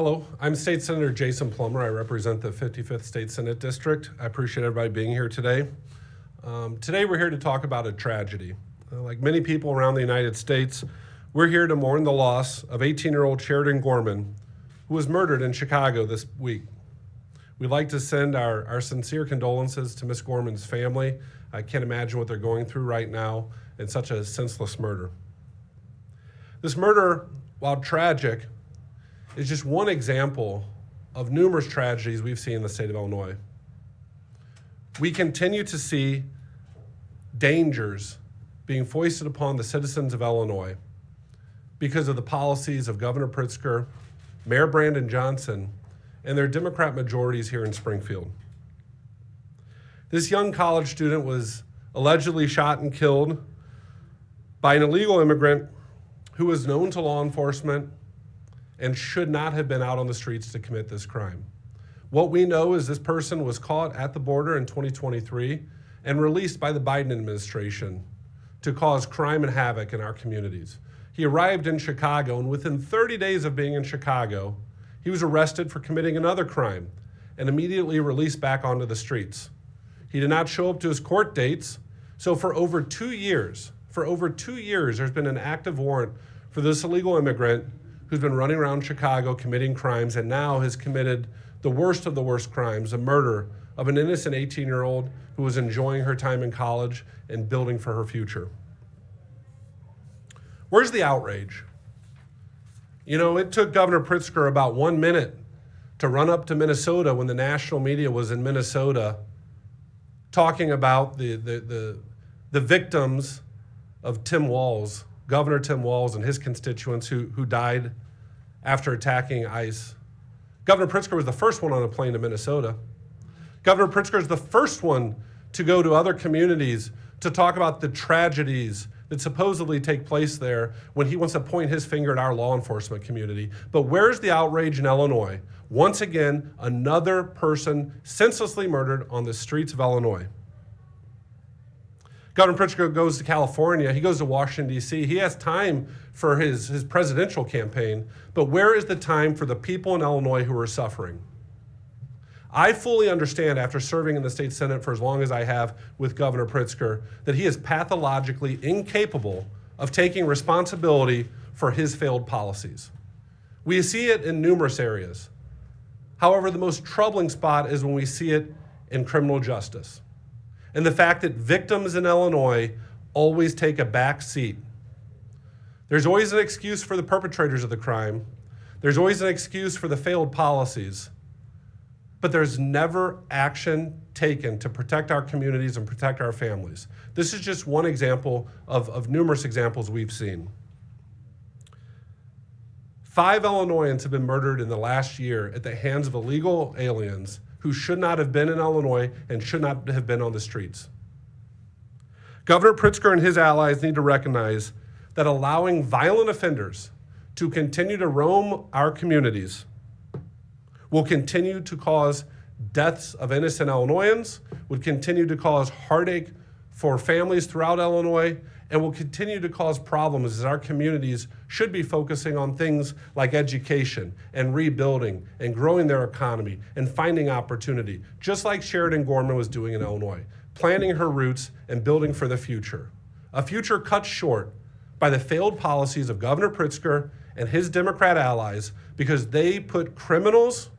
Hello, I'm State Senator Jason Plummer. I represent the 55th State Senate District. I appreciate everybody being here today. Today we're here to talk about a tragedy. Like many people around the United States, we're here to mourn the loss of 18-year-old Sheridan Gorman, who was murdered in Chicago this week. We'd like to send our sincere condolences to Miss Gorman's family. I can't imagine what they're going through right now in such a senseless murder. This murder, while tragic, is just one example of numerous tragedies we've seen in the state of Illinois. We continue to see dangers being foisted upon the citizens of Illinois because of the policies of Governor Pritzker, Mayor Brandon Johnson, and their Democrat majorities here in Springfield. This young college student was allegedly shot and killed by an illegal immigrant who was known to law enforcement and should not have been out on the streets to commit this crime. What we know is this person was caught at the border in 2023 and released by the Biden administration to cause crime and havoc in our communities. He arrived in Chicago, and within 30 days of being in Chicago, he was arrested for committing another crime and immediately released back onto the streets. He did not show up to his court dates, so for over 2 years, there's been an active warrant for this illegal immigrant who's been running around Chicago committing crimes and now has committed the worst of the worst crimes, a murder of an innocent 18-year-old who was enjoying her time in college and building for her future. Where's the outrage? You know, it took Governor Pritzker about 1 minute to run up to Minnesota when the national media was in Minnesota talking about the victims of Tim Walz, Governor Tim Walz and his constituents who died after attacking ICE. Governor Pritzker was the first one on a plane to Minnesota. Governor Pritzker is the first one to go to other communities to talk about the tragedies that supposedly take place there when he wants to point his finger at our law enforcement community. But where's the outrage in Illinois? Once again, another person senselessly murdered on the streets of Illinois. Governor Pritzker goes to California, he goes to Washington, D.C. He has time for his presidential campaign, but where is the time for the people in Illinois who are suffering? I fully understand, after serving in the state Senate for as long as I have with Governor Pritzker, that he is pathologically incapable of taking responsibility for his failed policies. We see it in numerous areas. However, the most troubling spot is when we see it in criminal justice. And the fact that victims in Illinois always take a back seat. There's always an excuse for the perpetrators of the crime. There's always an excuse for the failed policies. But there's never action taken to protect our communities and protect our families. This is just one example of numerous examples we've seen. 5 Illinoisans have been murdered in the last year at the hands of illegal aliens who should not have been in Illinois and should not have been on the streets. Governor Pritzker and his allies need to recognize that allowing violent offenders to continue to roam our communities will continue to cause deaths of innocent Illinoisans, would continue to cause heartache for families throughout Illinois, and will continue to cause problems as our communities should be focusing on things like education and rebuilding and growing their economy and finding opportunity, just like Sheridan Gorman was doing in Illinois, planting her roots and building for the future. A future cut short by the failed policies of Governor Pritzker and his Democrat allies because they put criminals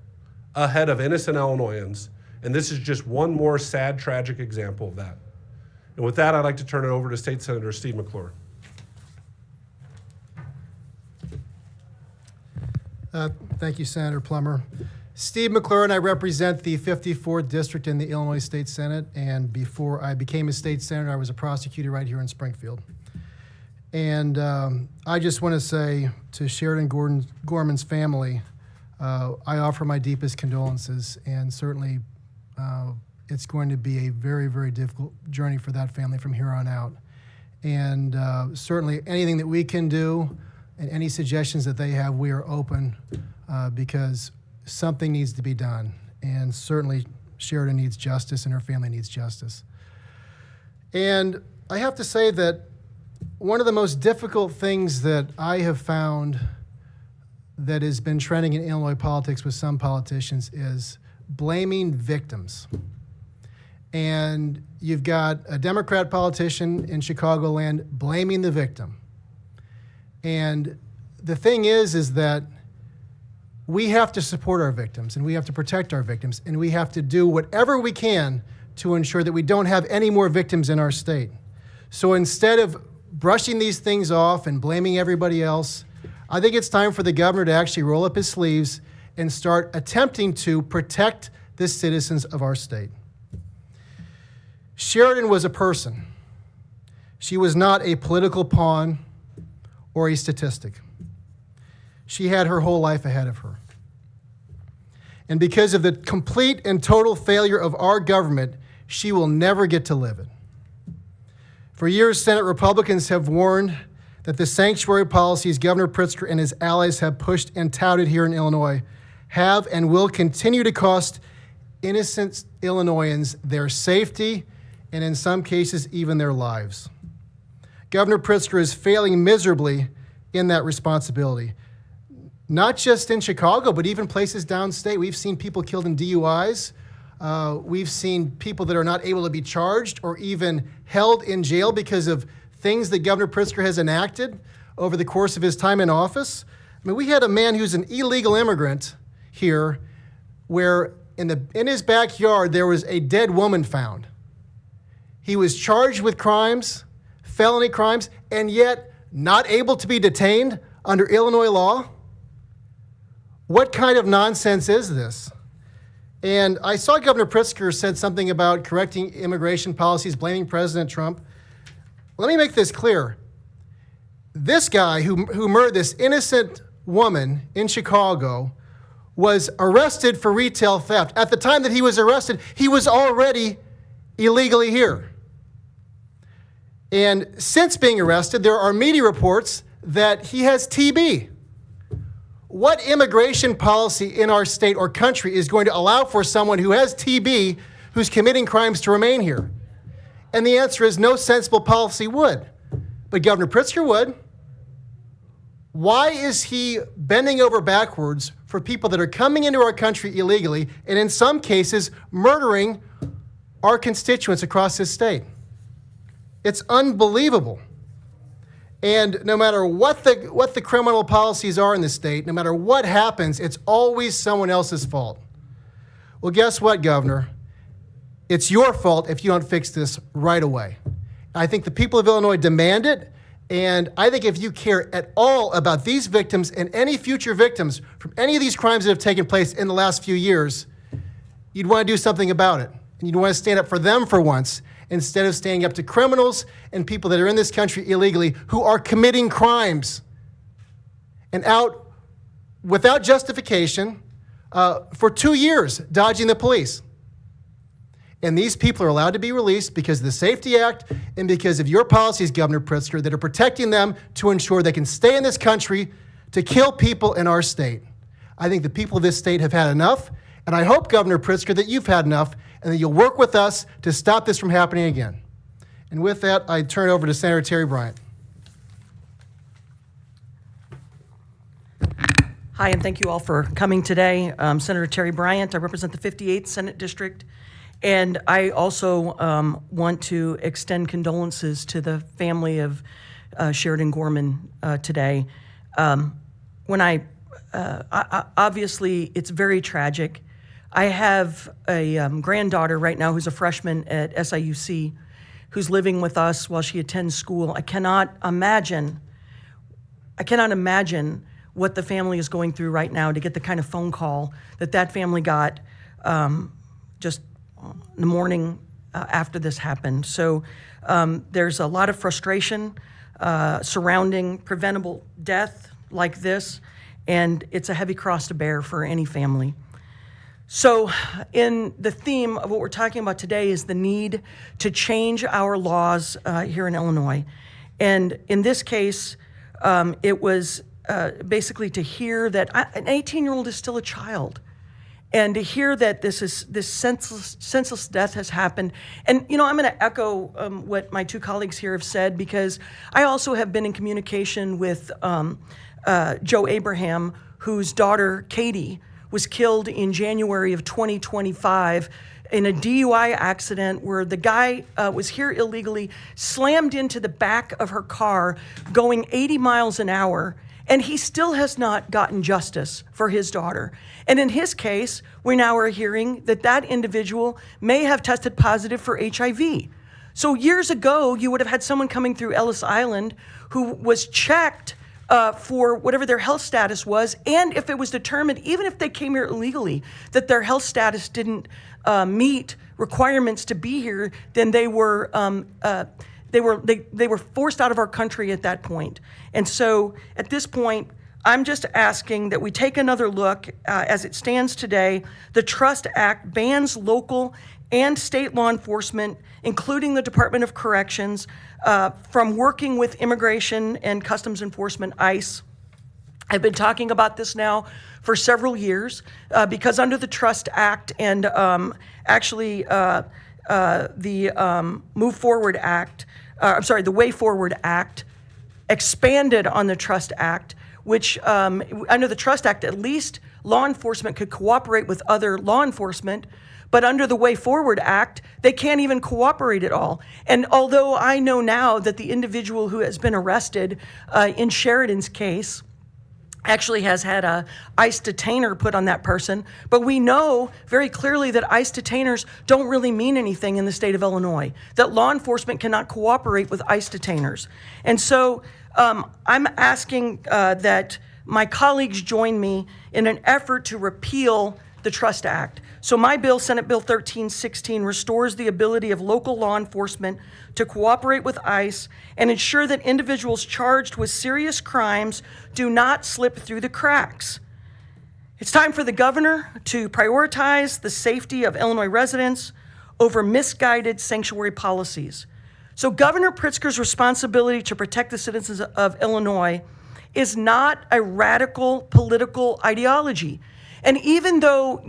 ahead of innocent Illinoisans, and this is just one more sad, tragic example of that. And with that, I'd like to turn it over to State Senator Steve McClure. Thank you, Senator Plummer. Steve McClure and I represent the 54th District in the Illinois State Senate, and before I became a state senator, I was a prosecutor right here in Springfield. And I just want to say to Sheridan Gorman's family, I offer my deepest condolences, and certainly it's going to be a very, very difficult journey for that family from here on out. And certainly anything that we can do and any suggestions that they have, we are open because something needs to be done. And certainly Sheridan needs justice and her family needs justice. And I have to say that one of the most difficult things that I have found that has been trending in Illinois politics with some politicians is blaming victims. And you've got a Democrat politician in Chicagoland blaming the victim. And the thing is that we have to support our victims, and we have to protect our victims, and we have to do whatever we can to ensure that we don't have any more victims in our state. So instead of brushing these things off and blaming everybody else, I think it's time for the governor to actually roll up his sleeves and start attempting to protect the citizens of our state. Sheridan was a person. She was not a political pawn or a statistic. She had her whole life ahead of her. And because of the complete and total failure of our government, she will never get to live it. For years, Senate Republicans have warned that the sanctuary policies Governor Pritzker and his allies have pushed and touted here in Illinois have and will continue to cost innocent Illinoisans their safety and in some cases even their lives. Governor Pritzker is failing miserably in that responsibility. Not just in Chicago, but even places downstate. We've seen people killed in DUIs. We've seen people that are not able to be charged or even held in jail because of things that Governor Pritzker has enacted over the course of his time in office. I mean, we had a man who's an illegal immigrant here where in his backyard there was a dead woman found. He was charged with crimes, felony crimes, and yet not able to be detained under Illinois law. What kind of nonsense is this? And I saw Governor Pritzker said something about correcting immigration policies, blaming President Trump. Let me make this clear. This guy who murdered this innocent woman in Chicago was arrested for retail theft. At the time that he was arrested, he was already illegally here. And since being arrested, there are media reports that he has TB. What immigration policy in our state or country is going to allow for someone who has TB, who's committing crimes, to remain here? And the answer is no sensible policy would. But Governor Pritzker would. Why is he bending over backwards for people that are coming into our country illegally and in some cases murdering our constituents across this state? It's unbelievable. And no matter what the criminal policies are in the state, no matter what happens, it's always someone else's fault. Well, guess what, Governor? It's your fault if you don't fix this right away. I think the people of Illinois demand it, and I think if you care at all about these victims and any future victims from any of these crimes that have taken place in the last few years, you'd want to do something about it. And you'd want to stand up for them for once, instead of standing up to criminals and people that are in this country illegally who are committing crimes and out without justification for 2 years dodging the police. And these people are allowed to be released because of the Safety Act and because of your policies, Governor Pritzker, that are protecting them to ensure they can stay in this country to kill people in our state. I think the people of this state have had enough, and I hope, Governor Pritzker, that you've had enough and that you'll work with us to stop this from happening again. And with that, I turn it over to Senator Terry Bryant. Hi, and thank you all for coming today. Senator Terry Bryant, I represent the 58th Senate District, and I also want to extend condolences to the family of Sheridan Gorman today. Obviously, it's very tragic. I have a granddaughter right now who's a freshman at SIUC who's living with us while she attends school. I cannot imagine what the family is going through right now to get the kind of phone call that family got just the morning after this happened. So there's a lot of frustration surrounding preventable death like this, and it's a heavy cross to bear for any family. So in the theme of what we're talking about today is the need to change our laws here in Illinois. And in this case, it was basically to hear that an 18-year-old is still a child, and to hear that this senseless death has happened. And, you know, I'm going to echo what my two colleagues here have said, because I also have been in communication with Joe Abraham, whose daughter, Katie, was killed in January of 2025 in a DUI accident where the guy was here illegally, slammed into the back of her car going 80 miles an hour, and he still has not gotten justice for his daughter. And in his case, we now are hearing that that individual may have tested positive for HIV. So years ago, you would have had someone coming through Ellis Island who was checked for whatever their health status was, and if it was determined, even if they came here illegally, that their health status didn't meet requirements to be here, then they were forced out of our country at that point. And so at this point, I'm just asking that we take another look. As it stands today, the Trust Act bans local and state law enforcement, including the Department of Corrections, from working with Immigration and Customs Enforcement, ICE. I've been talking about this now for several years because under the Trust Act and the Move Forward Act, the Way Forward Act expanded on the Trust Act, which under the Trust Act, at least law enforcement could cooperate with other law enforcement. But under the Way Forward Act, they can't even cooperate at all. And although I know now that the individual who has been arrested in Sheridan's case actually has had a ICE detainer put on that person, but we know very clearly that ICE detainers don't really mean anything in the state of Illinois, that law enforcement cannot cooperate with ICE detainers. And so I'm asking that my colleagues join me in an effort to repeal the Trust Act. So my bill, Senate Bill 1316, restores the ability of local law enforcement to cooperate with ICE and ensure that individuals charged with serious crimes do not slip through the cracks. It's time for the governor to prioritize the safety of Illinois residents over misguided sanctuary policies. So Governor Pritzker's responsibility to protect the citizens of Illinois is not a radical political ideology. And even though,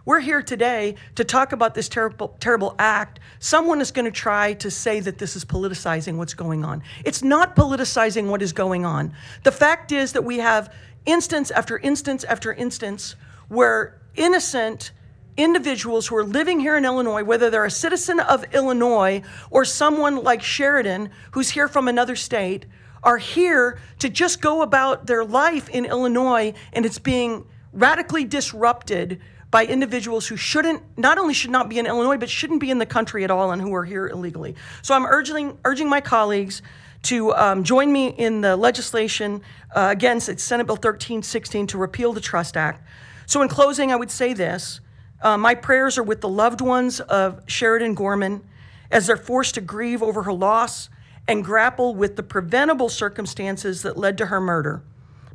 we're here today to talk about this terrible act, someone is going to try to say that this is politicizing what's going on. It's not politicizing what is going on. The fact is that we have instance after instance after instance where innocent individuals who are living here in Illinois, whether they're a citizen of Illinois or someone like Sheridan who's here from another state, are here to just go about their life in Illinois, and it's being radically disrupted by individuals who not only should not be in Illinois, but shouldn't be in the country at all and who are here illegally. So I'm urging my colleagues to join me in the legislation against Senate Bill 1316 to repeal the Trust Act. So in closing, I would say this. My prayers are with the loved ones of Sheridan Gorman as they're forced to grieve over her loss and grapple with the preventable circumstances that led to her murder.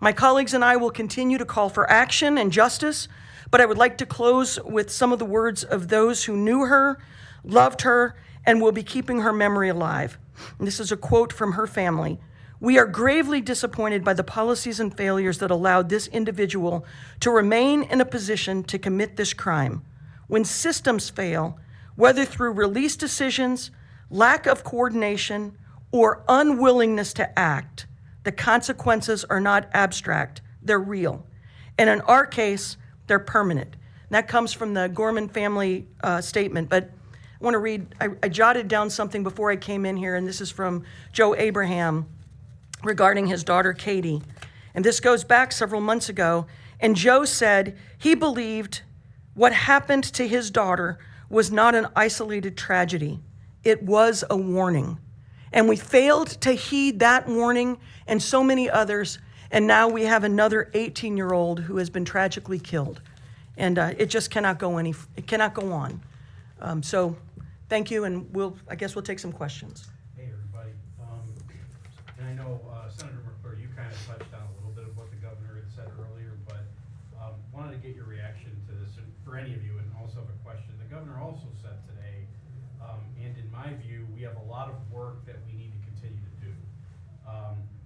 My colleagues and I will continue to call for action and justice, but I would like to close with some of the words of those who knew her, loved her, and will be keeping her memory alive. And this is a quote from her family. "We are gravely disappointed by the policies and failures that allowed this individual to remain in a position to commit this crime. When systems fail, whether through release decisions, lack of coordination, or unwillingness to act, the consequences are not abstract, they're real. And in our case, they're permanent." And that comes from the Gorman family statement. But I want to read, I jotted down something before I came in here, and this is from Joe Abraham regarding his daughter, Katie. And this goes back several months ago. And Joe said he believed what happened to his daughter was not an isolated tragedy. It was a warning. And we failed to heed that warning and so many others. And now we have another 18-year-old who has been tragically killed. And it just cannot go on. So thank you, and I guess we'll take some questions. Hey, everybody. And I know, Senator McClure, you kind of touched on a little bit of what the governor had said earlier, but wanted to get your reaction to this, and for any of you, and also have a question. The governor also said today, and in my view, we have a lot of work that we need to continue to do.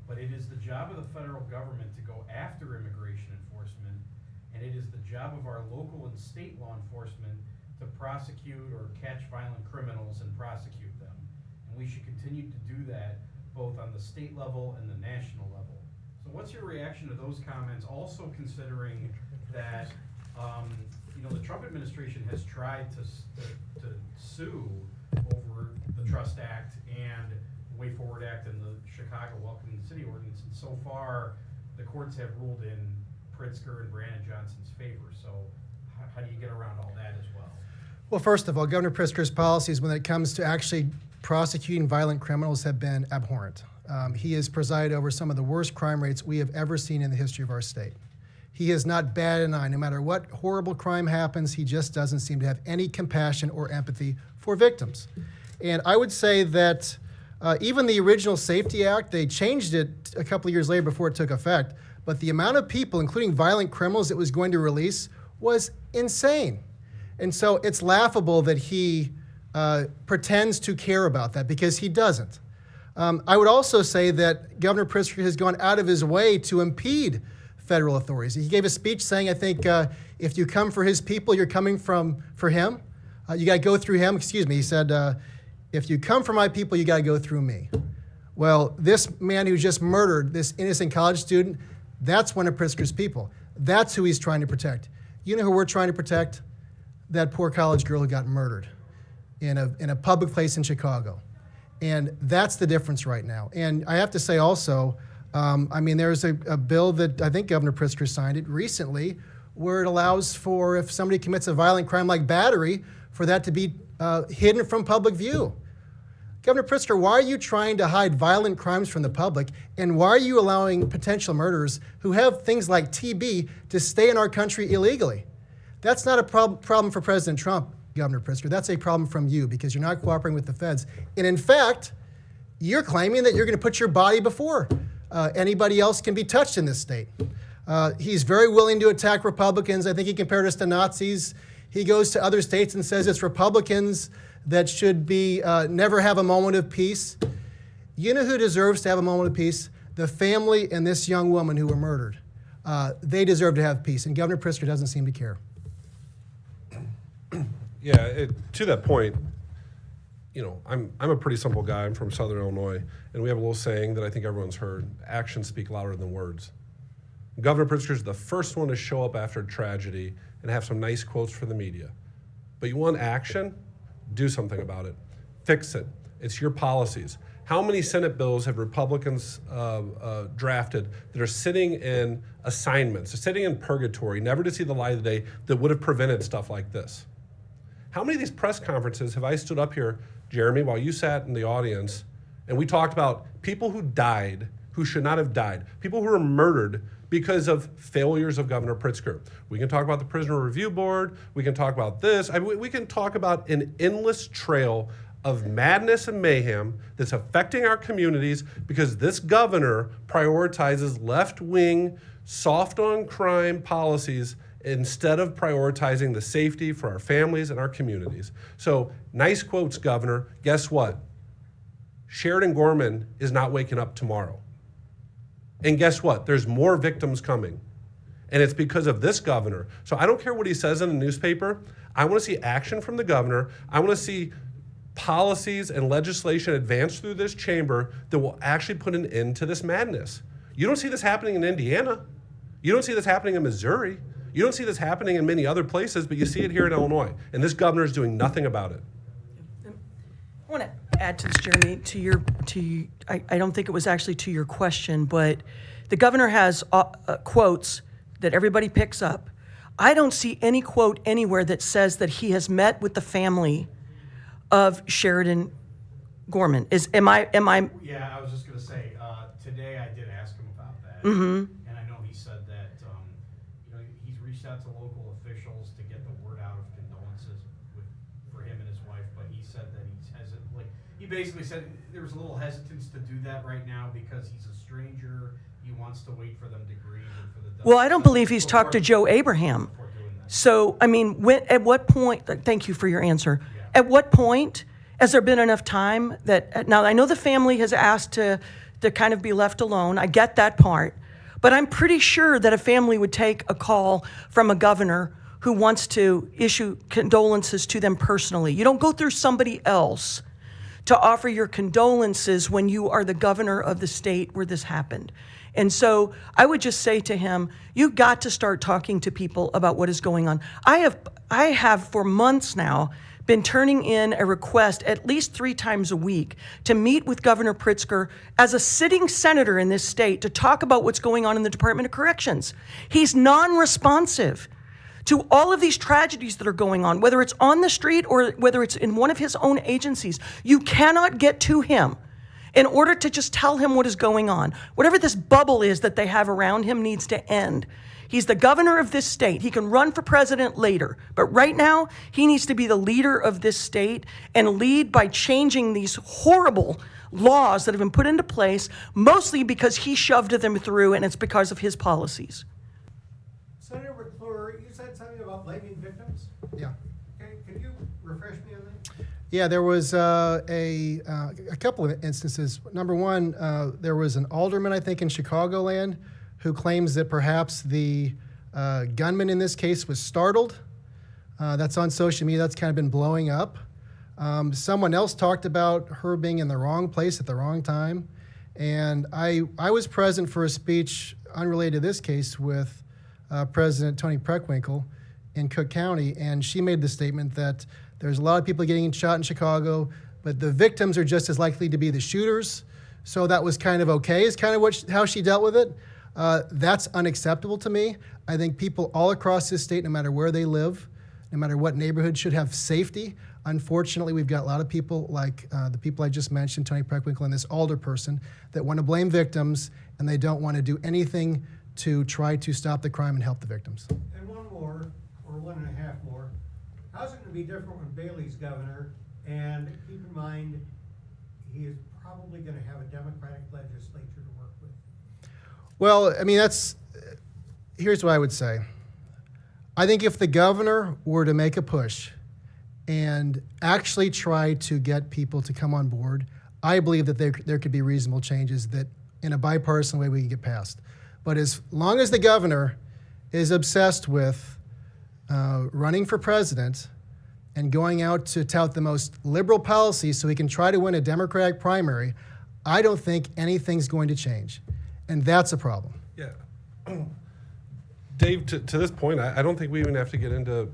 But it is the job of the federal government to go after immigration enforcement, and it is the job of our local and state law enforcement to prosecute or catch violent criminals and prosecute them. And we should continue to do that both on the state level and the national level. So what's your reaction to those comments, also considering that, the Trump administration has tried to sue over the Trust Act and the Way Forward Act and the Chicago Welcoming City Ordinance, and so far, the courts have ruled in Pritzker and Brandon Johnson's favor, so how do you get around all that as well? Well, first of all, Governor Pritzker's policies when it comes to actually prosecuting violent criminals have been abhorrent. He has presided over some of the worst crime rates we have ever seen in the history of our state. He is not batted an eye. No matter what horrible crime happens, he just doesn't seem to have any compassion or empathy for victims. And I would say that even the original Safety Act, they changed it a couple of years later before it took effect, but the amount of people, including violent criminals, it was going to release was insane. And so it's laughable that he pretends to care about that, because he doesn't. I would also say that Governor Pritzker has gone out of his way to impede federal authorities. He gave a speech saying, I think, if you come for his people, you're coming for him. You got to go through him. Excuse me. He said, if you come for my people, you got to go through me. Well, this man who just murdered this innocent college student, that's one of Pritzker's people. That's who he's trying to protect. You know who we're trying to protect? That poor college girl who got murdered in a public place in Chicago. And that's the difference right now. And I have to say also, there's a bill that I think Governor Pritzker signed it recently where it allows for, if somebody commits a violent crime like battery, for that to be hidden from public view. Governor Pritzker, why are you trying to hide violent crimes from the public? And why are you allowing potential murderers who have things like TB to stay in our country illegally? That's not a problem for President Trump, Governor Pritzker. That's a problem from you, because you're not cooperating with the feds. And in fact, you're claiming that you're going to put your body before anybody else can be touched in this state. He's very willing to attack Republicans. I think he compared us to Nazis. He goes to other states and says it's Republicans that should be never have a moment of peace. You know who deserves to have a moment of peace? The family and this young woman who were murdered. They deserve to have peace, and Governor Pritzker doesn't seem to care. Yeah, to that point, I'm a pretty simple guy. I'm from Southern Illinois, and we have a little saying that I think everyone's heard: actions speak louder than words. Governor Pritzker is the first one to show up after tragedy and have some nice quotes for the media. But you want action? Do something about it. Fix it. It's your policies. How many Senate bills have Republicans drafted that are sitting in assignments, sitting in purgatory, never to see the light of the day, that would have prevented stuff like this? How many of these press conferences have I stood up here, Jeremy, while you sat in the audience, and we talked about people who died, who should not have died, people who were murdered because of failures of Governor Pritzker? We can talk about the Prisoner Review Board. We can talk about this. We can talk about an endless trail of madness and mayhem that's affecting our communities because this governor prioritizes left-wing, soft-on-crime policies instead of prioritizing the safety for our families and our communities. So, nice quotes, Governor. Guess what? Sheridan Gorman is not waking up tomorrow. And guess what? There's more victims coming. And it's because of this governor. So I don't care what he says in the newspaper. I want to see action from the governor. I want to see policies and legislation advance through this chamber that will actually put an end to this madness. You don't see this happening in Indiana. You don't see this happening in Missouri. You don't see this happening in many other places, but you see it here in Illinois. And this governor is doing nothing about it. I want to add to this, Jeremy, I don't think it was actually to your question, but the governor has quotes that everybody picks up. I don't see any quote anywhere that says that he has met with the family of Sheridan Gorman. Am I? Yeah, I was just going to say, today I did ask him about that. Mm-hmm. And I know he said that, he's reached out to local officials to get the word out of condolences for him and his wife, but he said that he's hesitant. He basically said there was a little hesitance to do that right now because he's a stranger. He wants to wait for them to grieve and for the dust. Well, I don't believe he's talked to Joe Abraham. Before doing that. So, at what point, thank you for your answer. Yeah. At what point has there been enough time that, now I know the family has asked to kind of be left alone. I get that part. But I'm pretty sure that a family would take a call from a governor who wants to issue condolences to them personally. You don't go through somebody else to offer your condolences when you are the governor of the state where this happened. And so I would just say to him, you got to start talking to people about what is going on. I have for months now been turning in a request at least 3 times a week to meet with Governor Pritzker as a sitting senator in this state to talk about what's going on in the Department of Corrections. He's non-responsive to all of these tragedies that are going on, whether it's on the street or whether it's in one of his own agencies. You cannot get to him in order to just tell him what is going on. Whatever this bubble is that they have around him needs to end. He's the governor of this state. He can run for president later. But right now, he needs to be the leader of this state and lead by changing these horrible laws that have been put into place, mostly because he shoved them through, and it's because of his policies. Senator McClure, you said something about blaming victims. Yeah. Okay, could you refresh me on that? Yeah, there was a couple of instances. Number one, there was an alderman, I think, in Chicagoland who claims that perhaps the gunman in this case was startled. That's on social media. That's kind of been blowing up. Someone else talked about her being in the wrong place at the wrong time. And I was present for a speech unrelated to this case with President Tony Preckwinkle in Cook County, and she made the statement that there's a lot of people getting shot in Chicago, but the victims are just as likely to be the shooters. So that was kind of okay, is kind of how she dealt with it. That's unacceptable to me. I think people all across this state, no matter where they live, no matter what neighborhood, should have safety. Unfortunately, we've got a lot of people like the people I just mentioned, Tony Preckwinkle and this alder person, that want to blame victims, and they don't want to do anything to try to stop the crime and help the victims. And one more, or 1.5 more. How's it going to be different when Bailey's governor? And keep in mind, he is probably going to have a Democratic legislature to work with. Well, I mean, here's what I would say. I think if the governor were to make a push and actually try to get people to come on board, I believe that there could be reasonable changes that in a bipartisan way we can get passed. But as long as the governor is obsessed with running for president and going out to tout the most liberal policies so he can try to win a Democratic primary, I don't think anything's going to change. And that's a problem. Yeah. Dave, to this point, I don't think we even have to get into,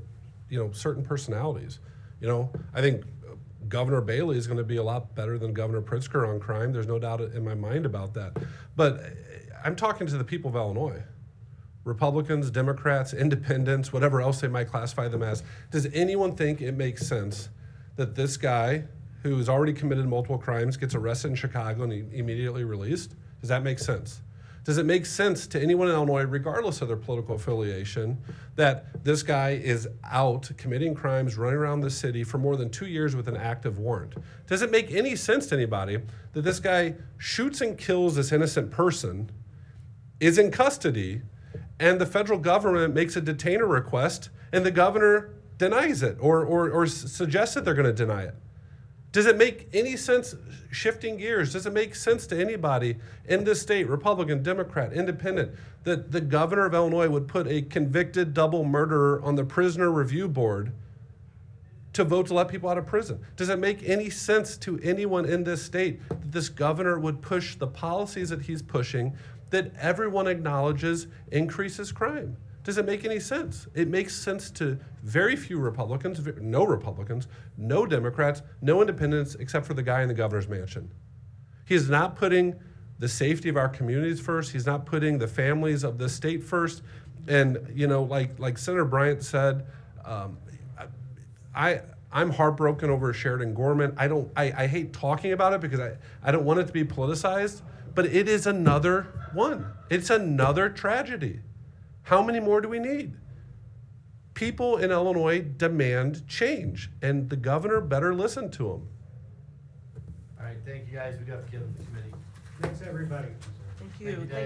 certain personalities. I think Governor Bailey is going to be a lot better than Governor Pritzker on crime. There's no doubt in my mind about that. But I'm talking to the people of Illinois. Republicans, Democrats, independents, whatever else they might classify them as. Does anyone think it makes sense that this guy who has already committed multiple crimes gets arrested in Chicago and immediately released? Does that make sense? Does it make sense to anyone in Illinois, regardless of their political affiliation, that this guy is out committing crimes, running around the city for more than 2 years with an active warrant? Does it make any sense to anybody that this guy shoots and kills this innocent person, is in custody, and the federal government makes a detainer request and the governor denies it or suggests that they're going to deny it? Does it make any sense, shifting gears, does it make sense to anybody in this state, Republican, Democrat, Independent, that the governor of Illinois would put a convicted double murderer on the prisoner review board to vote to let people out of prison? Does it make any sense to anyone in this state that this governor would push the policies that he's pushing that everyone acknowledges increases crime? Does it make any sense? It makes sense to very few Republicans, no Democrats, no independents, except for the guy in the governor's mansion. He is not putting the safety of our communities first. He's not putting the families of this state first. And, like Senator Bryant said, I'm heartbroken over Sheridan Gorman. I hate talking about it because I don't want it to be politicized, but it is another one. It's another tragedy. How many more do we need? People in Illinois demand change, and the governor better listen to them. All right, thank you guys. We got to give the committee. Thanks, everybody. Thank you.